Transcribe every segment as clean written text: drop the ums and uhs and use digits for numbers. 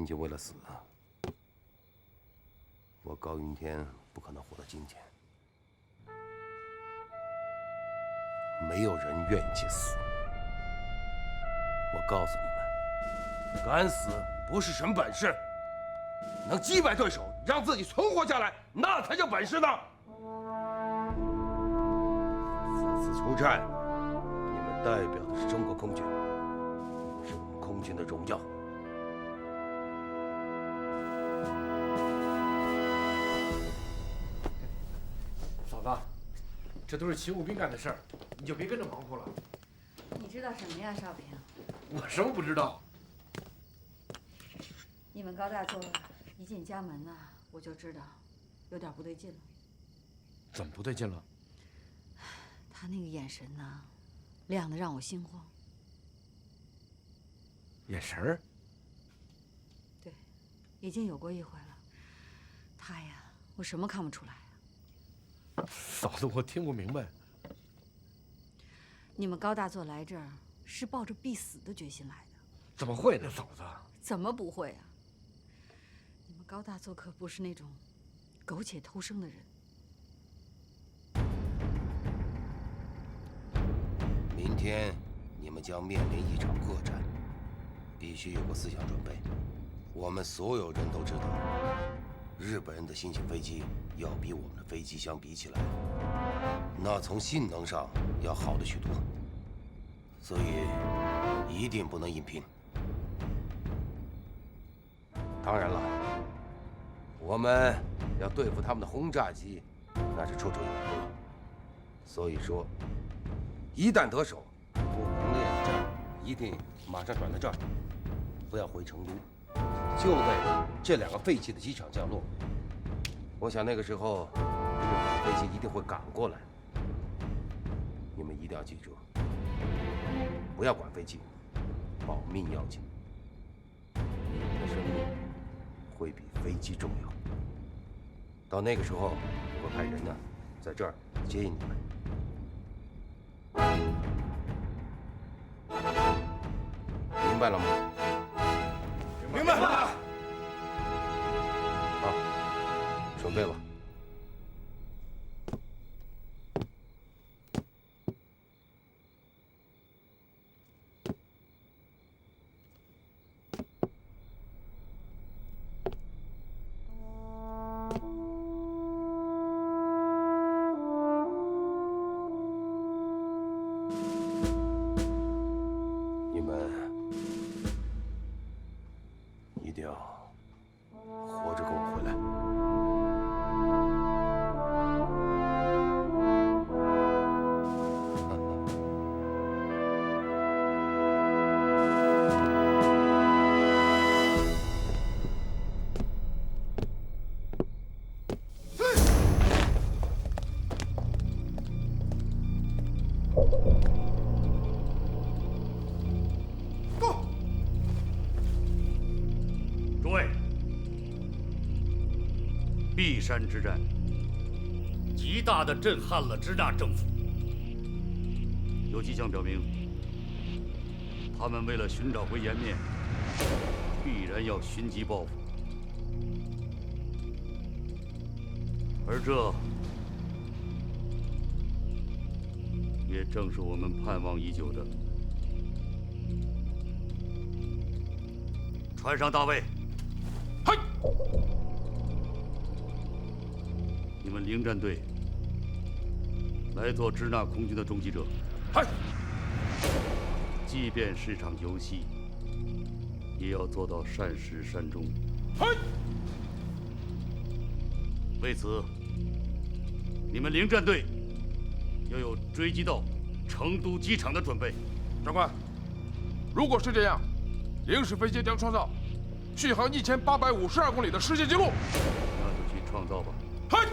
仅仅为了死啊！我高云天不可能活到今天。没有人愿意去死。我告诉你们，敢死不是什么本事，能击败对手，让自己存活下来，那才叫本事呢。此次出战，你们代表的是中国空军，是我们空军的荣耀。 这都是勤务兵干的事儿，你就别跟着忙活了。你知道什么呀，少平？我什么不知道？你们高大作一进家门呐，我就知道有点不对劲了。怎么不对劲了？他那个眼神呐，亮得让我心慌。眼神儿？对，已经有过一回了。他呀，我什么看不出来。 嫂子，我听不明白。你们高大作来这儿是抱着必死的决心来的？怎么会呢，嫂子？怎么不会啊？你们高大作可不是那种苟且偷生的人。明天你们将面临一场恶战，必须有个思想准备。我们所有人都知道，日本人的新型飞机。 要比我们的飞机相比起来，那从性能上要好了许多，所以一定不能硬拼。当然了，我们要对付他们的轰炸机，那是绰绰有余了。所以说，一旦得手，不能恋战，一定马上转到这儿，不要回成都，就在这2个废弃的机场降落。 我想那个时候，日本飞机一定会赶过来。你们一定要记住，不要管飞机，保命要紧。你们的生命会比飞机重要。到那个时候，我会派人呢，在这儿接应你们。明白了吗？明白了。 准备吧。你们一定要活着跟我回来。 璧山之战，极大地震撼了支那政府。有迹象表明，他们为了寻找回颜面，必然要寻机报复。而这，也正是我们盼望已久的。船上大尉，嗨！ 你们灵战队来做支那空军的终极者。嗨！即便是场游戏，也要做到善始善终。嗨！为此，你们灵战队要有追击到成都机场的准备。长官，如果是这样，零式飞机将创造续航1852公里的世界纪录。那就去创造吧。嗨！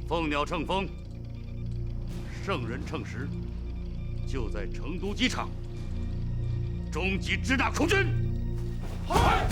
凤鸟乘风，圣人乘时，就在成都机场，终极支那空军。嗨！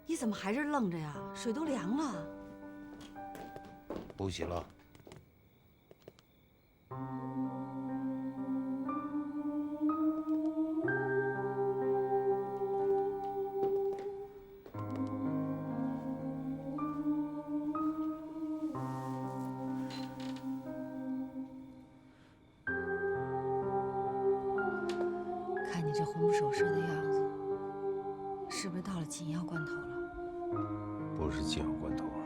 你怎么还是愣着呀？水都凉了。不洗了。看你这魂不守舍的样子，是不是到了紧要关头了？不是紧要关头啊，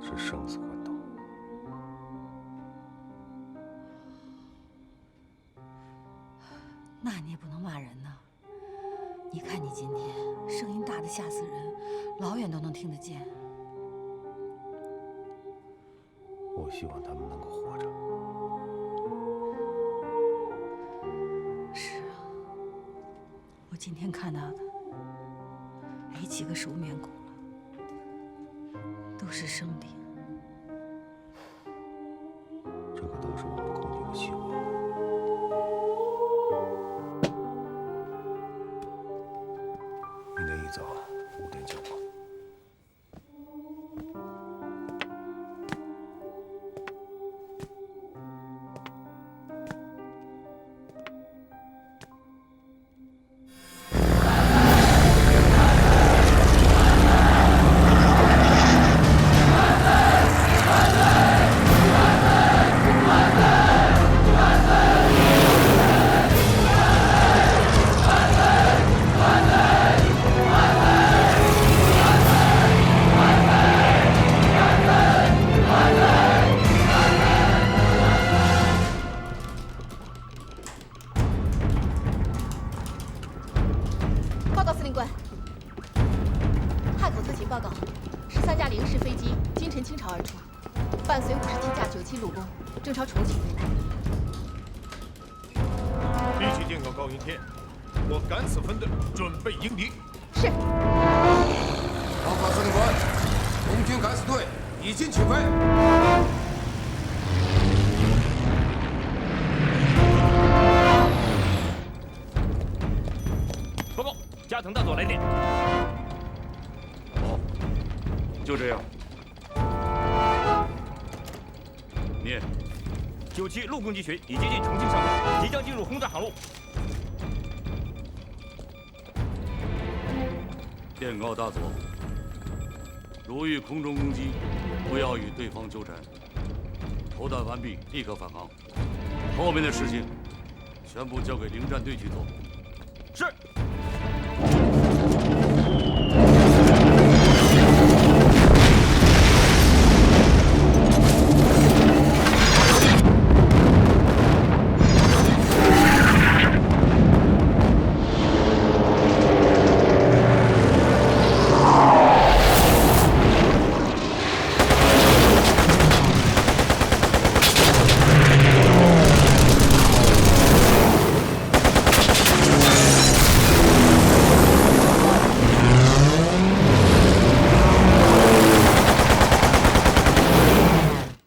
是生死关头。那你也不能骂人呐。你看你今天声音大的吓死人，老远都能听得见。我希望他们能够活着。是啊，我今天看到的没几个是无面骨了，都是生灵。这可都是我们空军的希望。明天一早5点叫我。报告司令官，汉口特勤报告，13架零式飞机今晨倾巢而出，伴随57架97陆攻，正朝重庆飞来。必须电告高云天，我敢死分队准备迎敌。是。报告司令官，空军敢死队已经起飞。报告，加藤大佐来电。好，就这样。念。97陆攻击群已接近重庆上空，即将进入轰炸航路。电告大佐，如遇空中攻击，不要与对方纠缠，投弹完毕立刻返航。后面的事情全部交给灵战队去做。是。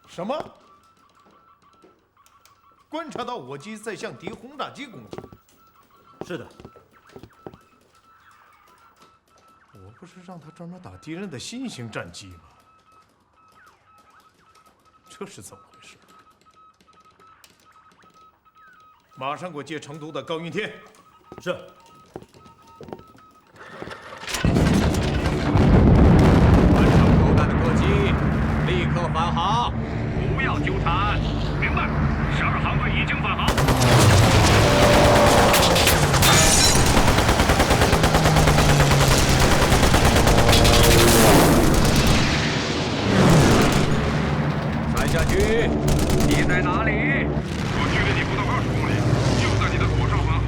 什么？观察到我机在向敌轰炸机攻击。是的。我不是让他专门打敌人的新型战机吗？这是怎么回事？马上给我接成都的高云天。是。完成投弹的客机，立刻返航。不要纠缠。明白。12航队已经返航。传下去，你在哪里？我距离你不到20公里，就在你的左上方。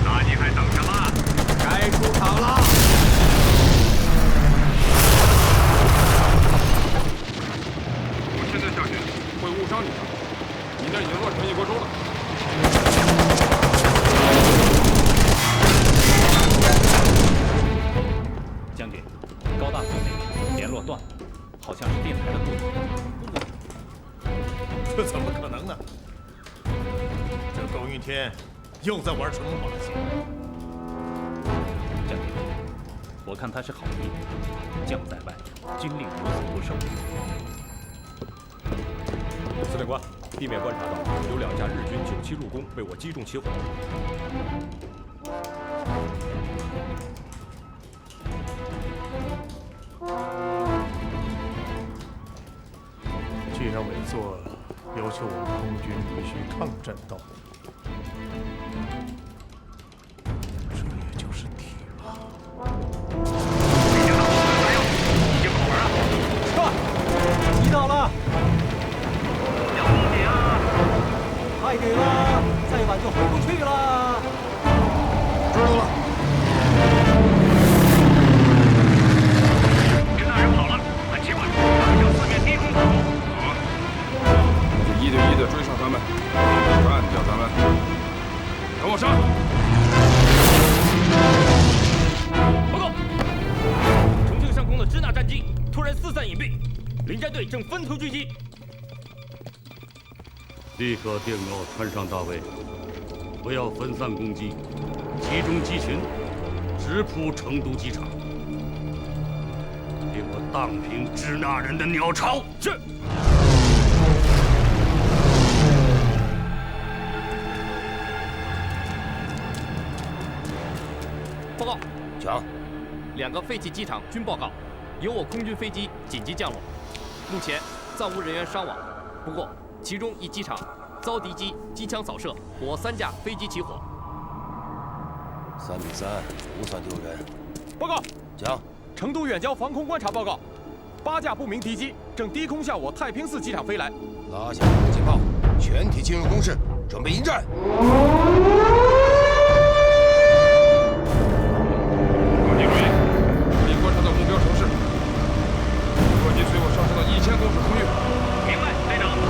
那你还等什么？该出场了！我现在下去会误伤你的，你那已经乱成一锅粥了。将军，高大佐那边联络断了，好像是电台的故障。这怎么可能呢？这高云天又在玩什么把戏？将军，我看他是好意，将在外，军令如此不受。司令官，地面观察到有2架日军97陆攻被我击中起火。既然委座要求我们空军必须抗战到底，这也就是体了。已经跑完了，是，击到了。要公平啊！太给了，再晚就回不去了。知道了。支那人跑了，很奇怪，他们向四面低空跑。好，就1对1的追上他们，干掉他们。跟我上！报告，重庆上空的支那战机突然四散隐蔽，临战队正分头狙击。立刻电告川上大尉，不要分散攻击，集中机群，直扑成都机场，给我荡平支那人的鸟巢。是。报告，讲。 2个废弃机场均报告，有我空军飞机紧急降落，目前暂无人员伤亡。不过，其中一机场遭敌机机枪扫射，我3架飞机起火。 3比3，不算丢人。报告，讲。成都远郊防空观察报告，8架不明敌机正低空向我太平寺机场飞来。拉下迫击炮，全体进入工事，准备迎战。各级注意，你观察到目标城市，各级随我上升到1000公尺空域。明白，队长。 各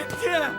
天。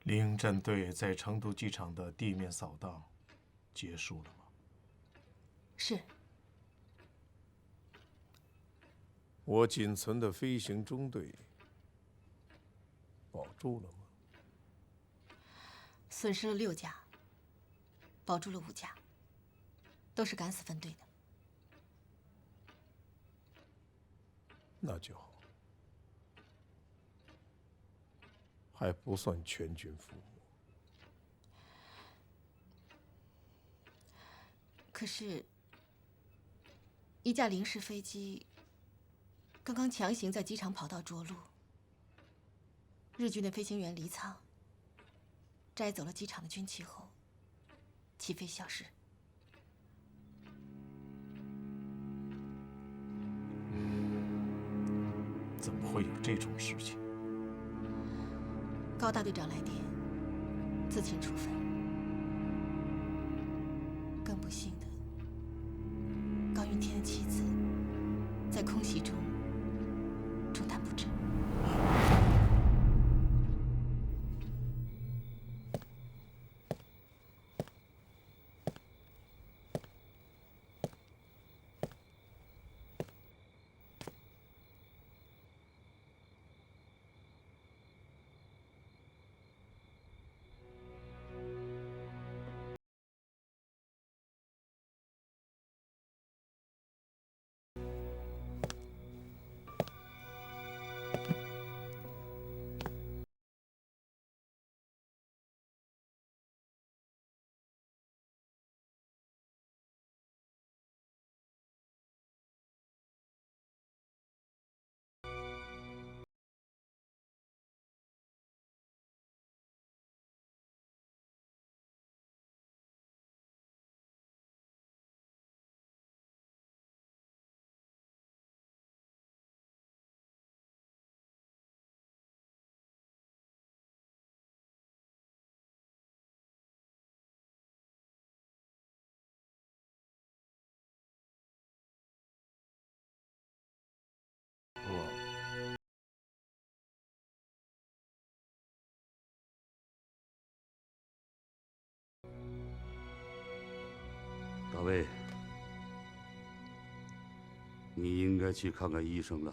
猎鹰战队在成都机场的地面扫荡结束了吗？是。我仅存的飞行中队保住了吗？损失了6架，保住了5架，都是敢死分队的。那就好，还不算全军覆没。可是，一架临时飞机刚刚强行在机场跑道着陆，日军的飞行员离舱，摘走了机场的军旗后，起飞消失。怎么会有这种事情？高大队长来电，自请处分。更不幸的，高云天的妻子在空袭中中弹不治。卫，你应该去看看医生了。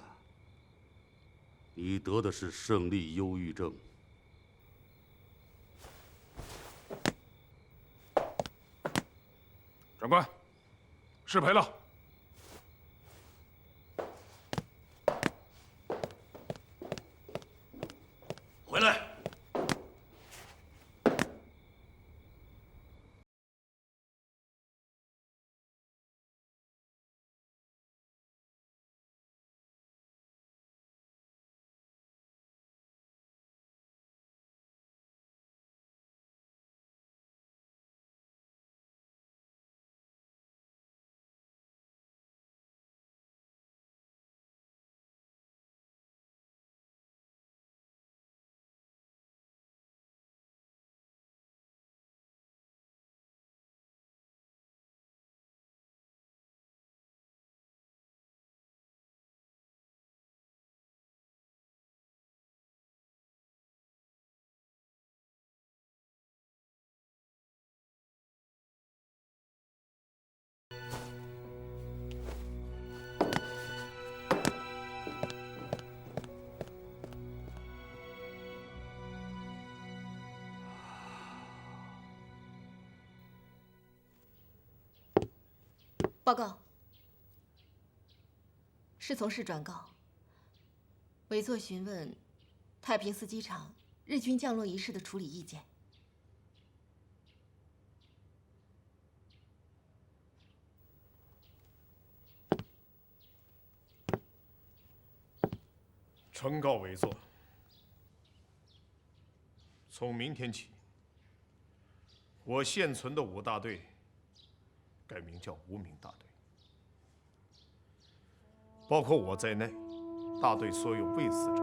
你得的是胜利忧郁症。长官，失陪了。回来。报告，是从市转告，委座询问太平寺机场日军降落仪式的处理意见。呈告委座，从明天起，我现存的5大队改名叫无名大队，包括我在内，大队所有未死者，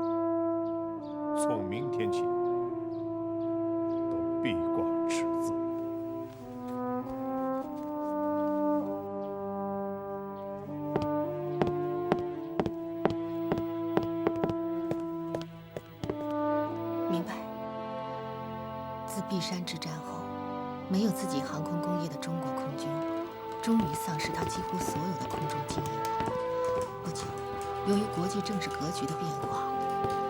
从明天起都闭挂赤字。明白。自璧山之战后，没有自己航空工业的中国空军，终于丧失它几乎所有的空中精英。不久，由于国际政治格局的变化，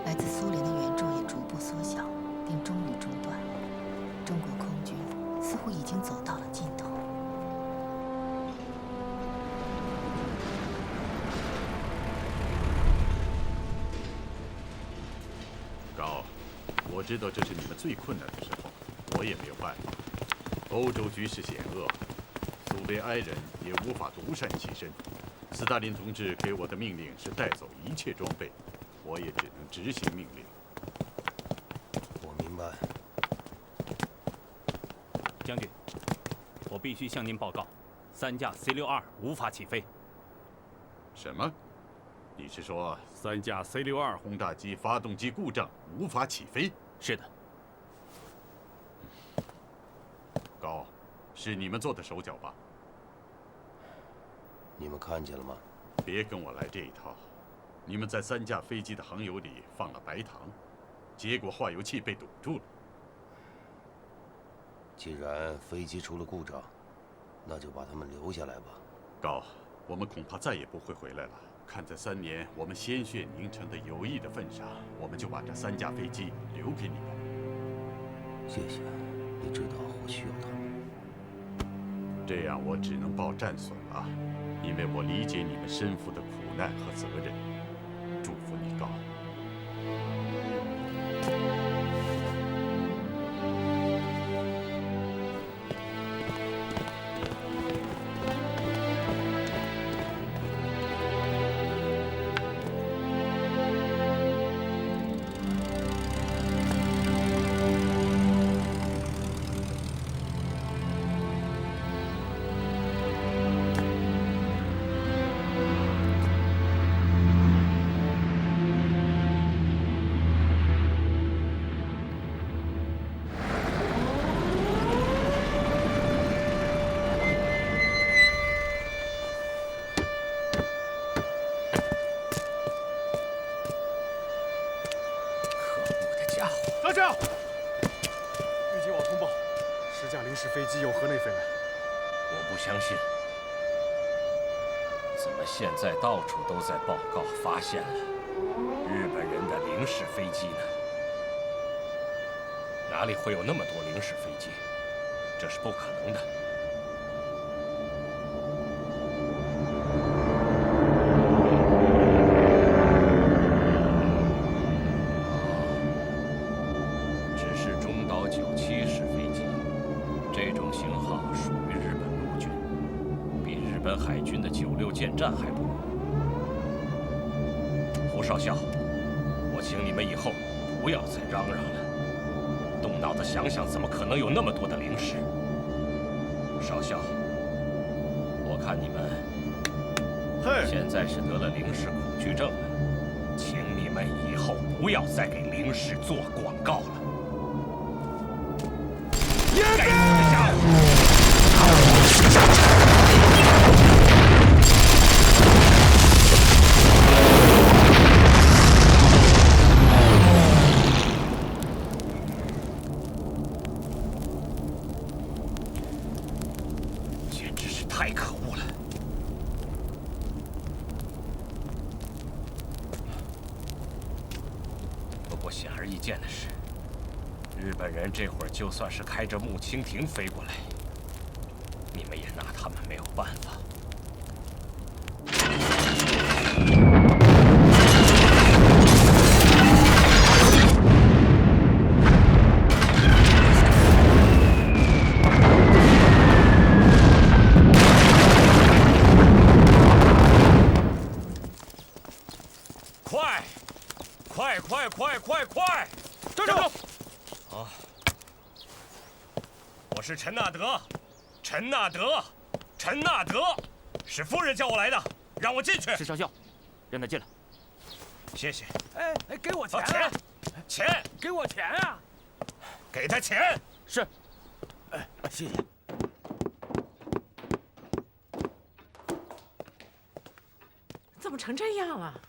来自苏联的援助也逐步缩小，并终于中断。中国空军似乎已经走到了尽头。高，我知道这是你们最困难的时候，我也没有办法。欧洲局势险恶，苏维埃人也无法独善其身。斯大林同志给我的命令是带走一切装备，我也只能执行命令。我明白。将军，我必须向您报告，3架 C-62无法起飞。什么？你是说3架 C-62轰炸机发动机故障，无法起飞？是的。高，是你们做的手脚吧？你们看见了吗？别跟我来这一套。你们在3架飞机的航油里放了白糖，结果化油器被堵住了。既然飞机出了故障，那就把他们留下来吧。高，我们恐怕再也不会回来了。看在3年我们鲜血凝成的友谊的份上，我们就把这3架飞机留给你们。谢谢，你知道我需要他们。这样我只能报战损了，因为我理解你们身负的苦难和责任。祝福你，高。大将，预警网通报，10架临时飞机由河内飞来。我不相信，现在到处都在报告发现了日本人的零式飞机呢。哪里会有那么多零式飞机？这是不可能的。只是中岛97式飞机，这种型号属于日本陆军，比日本海军的96舰战还不如。胡少校，我请你们以后不要再嚷嚷了。 动脑子想想，怎么可能有那么多的零式？少校，我看你们现在是得了零式恐惧症了，请你们以后不要再给零式做广告了。该死的家伙！ 太可恶了！不过显而易见的是，日本人这会儿就算是开着木蜻蜓飞过来，你们也拿他们没有办法。 快！站住！啊！我是陈纳德，陈纳德，是夫人叫我来的，让我进去。是少校，让他进来。谢谢。哎，给我钱！钱！给我钱啊！给他钱！是。哎，谢谢。 怎么成这样了？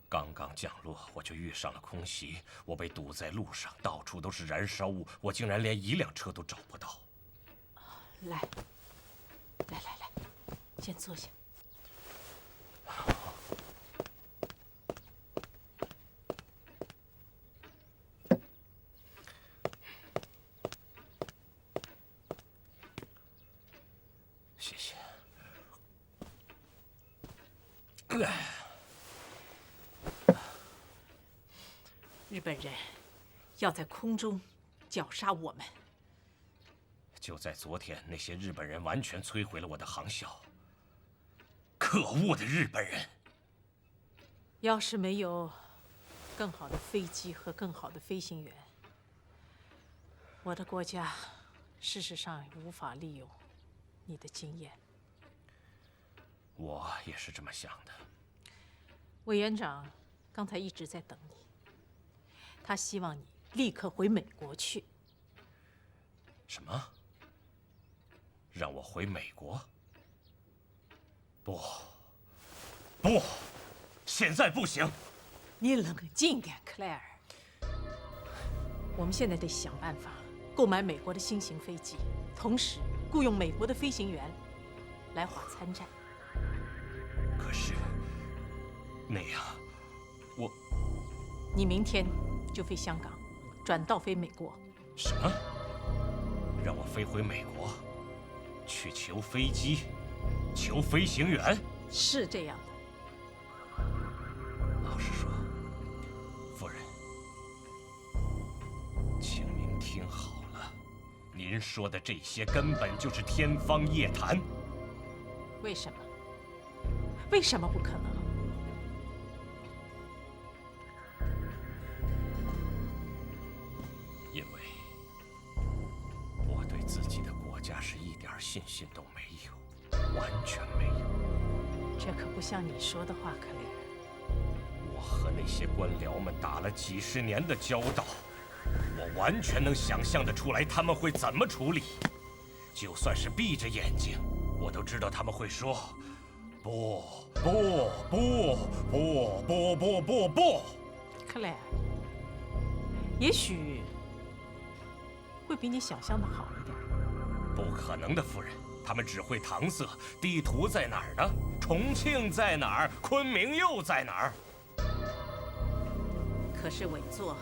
刚刚降落，我就遇上了空袭，我被堵在路上，到处都是燃烧物，我竟然连一辆车都找不到。来，先坐下。谢谢。 日本人要在空中绞杀我们。就在昨天，那些日本人完全摧毁了我的航校。可恶的日本人！要是没有更好的飞机和更好的飞行员，我的国家事实上无法利用你的经验。我也是这么想的。 委员长刚才一直在等你，他希望你立刻回美国去。什么？让我回美国？不，现在不行。你冷静点，克莱尔。我们现在得想办法购买美国的新型飞机，同时雇佣美国的飞行员来华参战。可是。 那样，你明天就飞香港，转道飞美国。什么？让我飞回美国，去求飞机，求飞行员？是这样的。老实说，夫人，请您听好了，您说的这些根本就是天方夜谭。为什么？为什么不可能？ 因为我对自己的国家是一点信心都没有，完全没有。这可不像你说的话，克莱尔。我和那些官僚们打了几十年的交道，我完全能想象得出来他们会怎么处理。就算是闭着眼睛，我都知道他们会说：不。克莱尔，也许。 会比你想象的好一点。不可能的，夫人，他们只会搪塞。地图在哪儿呢？重庆在哪儿？昆明又在哪儿？可是委座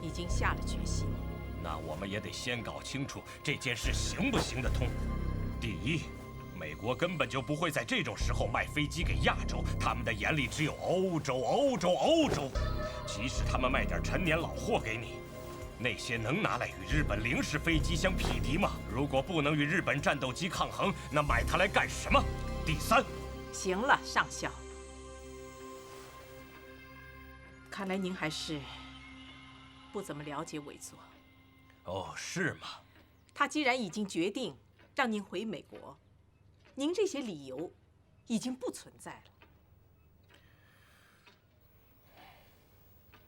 已经下了决心。那我们也得先搞清楚这件事行不行得通。第一，美国根本就不会在这种时候卖飞机给亚洲，他们的眼里只有欧洲。即使他们卖点陈年老货给你，那些能拿来与日本零式飞机相匹敌吗？如果不能与日本战斗机抗衡，那买它来干什么？第三，行了，上校，看来您还是不怎么了解委座。哦，是吗？他既然已经决定让您回美国，您这些理由已经不存在了。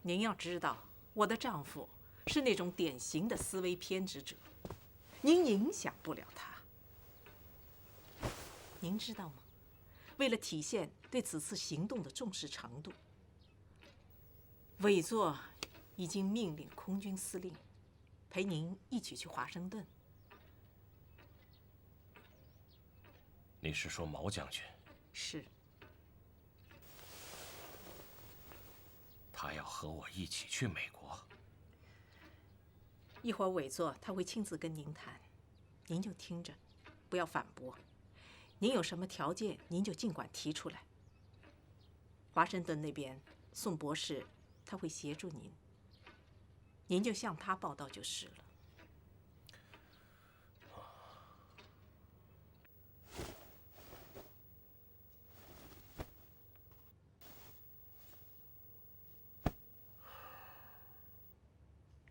您要知道，我的丈夫是那种典型的思维偏执者，您影响不了他。您知道吗？为了体现对此次行动的重视程度，委座已经命令空军司令陪您一起去华盛顿。你是说毛将军？是。他要和我一起去美国。一会儿委座他会亲自跟您谈，您就听着，不要反驳。您有什么条件，您就尽管提出来。华盛顿那边，宋博士他会协助您，您就向他报道就是了。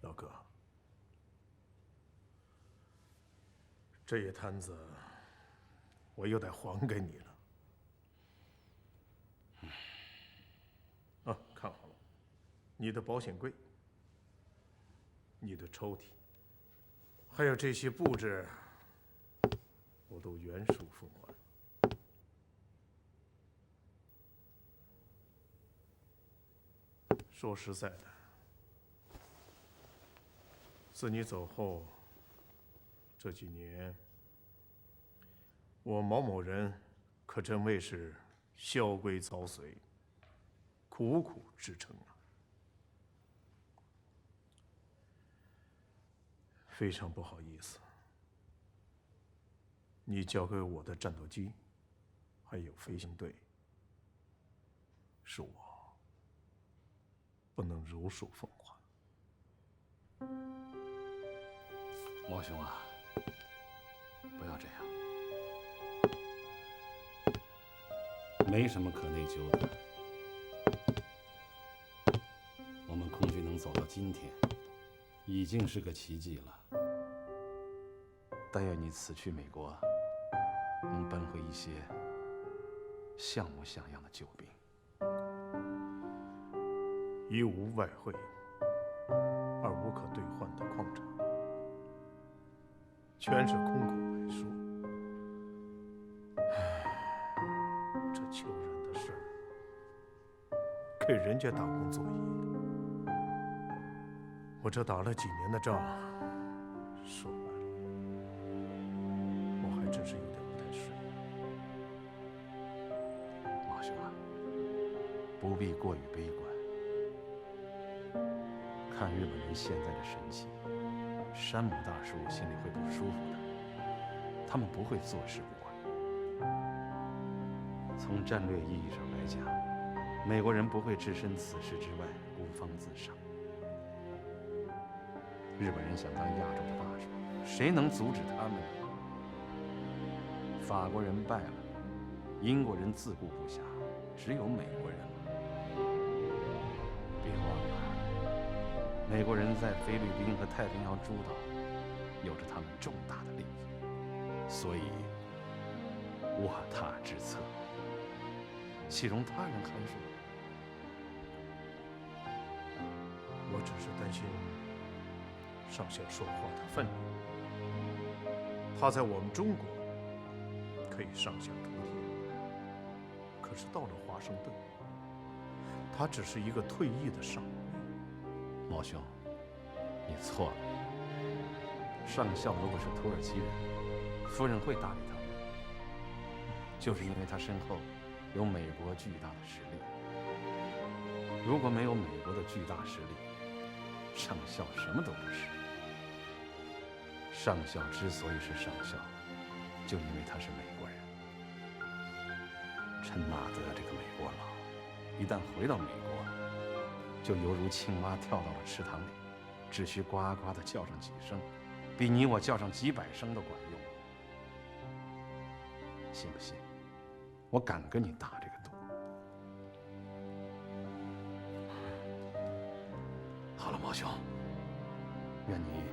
老哥，这一摊子我又得还给你了。啊，看好了，你的保险柜、你的抽屉，还有这些布置，我都原数奉还。说实在的，自你走后这几年，我毛某人可真谓是萧规曹随，苦苦支撑啊！非常不好意思，你交给我的战斗机，还有飞行队，是我不能如数奉还。毛兄啊，不要这样，没什么可内疚的。我们空军能走到今天，已经是个奇迹了。但愿你此去美国，能奔回一些像模像样的救兵。一无外汇，二无可兑换的矿场，全是空口来说。这求人的事儿，给人家打工作业，我这打了几年的仗，说白了，我还真是有点不太顺。马兄啊，不必过于悲观。看日本人现在的神气，山姆大叔心里会不舒服的。他们不会坐视不管。从战略意义上来讲，美国人不会置身此事之外，孤芳自赏。日本人想当亚洲的霸主，谁能阻止他们呢？法国人败了，英国人自顾不暇，只有美国人了。别忘了，美国人在菲律宾和太平洋诸岛有着他们重大的利益，所以卧榻之侧，岂容他人干涉？我只是担心上校说话的分量。他在我们中国可以上下图天，可是到了华盛顿，他只是一个退役的上尉。毛兄，你错了。上校如果是土耳其人，夫人会搭理他吗？就是因为他身后有美国巨大的实力。如果没有美国的巨大实力，上校什么都不是。上校之所以是上校，就因为他是美国人。陈纳德这个美国佬，一旦回到美国，就犹如青蛙跳到了池塘里，只需呱呱地叫上几声，比你我叫上几百声都管用。信不信？我敢跟你打这个赌。好了，毛兄，愿你